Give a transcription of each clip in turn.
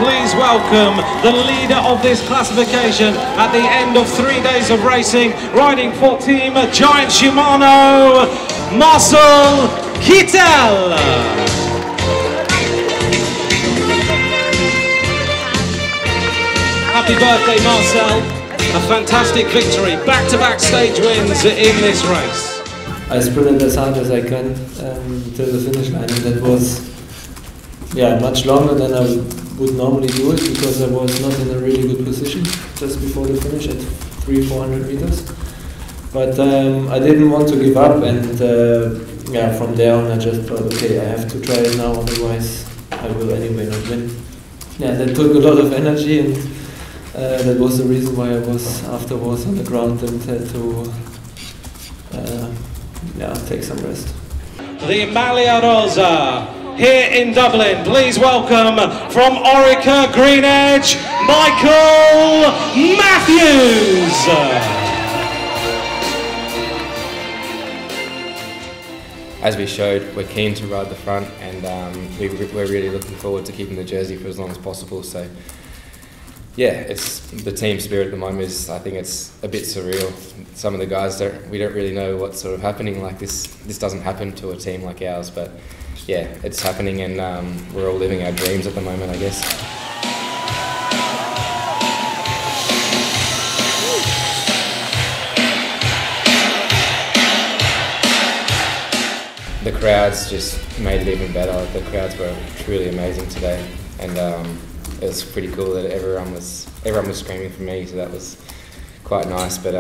please welcome the leader of this classification at the end of 3 days of racing, riding for Team Giant Shimano, Marcel Kittel. Happy birthday, Marcel. A fantastic victory, back-to-back stage wins in this race. I sprinted as hard as I can to the finish line, and that was much longer than I would normally do it, because I was not in a really good position just before the finish at 300-400 meters. But I didn't want to give up, and from there on I just thought, okay, I have to try it now, otherwise I will anyway not win. Yeah, that took a lot of energy, and that was the reason why I was afterwards on the ground and had to take some rest. The Maglia Rosa here in Dublin. Please welcome from Orica Green Edge, Kittel and Matthews. As we showed, we're keen to ride the front, and we're really looking forward to keeping the jersey for as long as possible. So yeah, it's the team spirit at the moment is, I think it's a bit surreal. Some of the guys we don't really know what's sort of happening. Like this doesn't happen to a team like ours, but yeah, it's happening, and we're all living our dreams at the moment, I guess. The crowds just made it even better. The crowds were truly amazing today, and it was pretty cool that everyone was screaming for me, so that was quite nice. But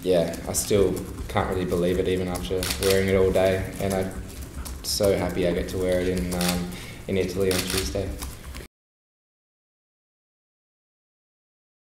yeah, I still can't really believe it even after wearing it all day, and I'm so happy I get to wear it in Italy on Tuesday.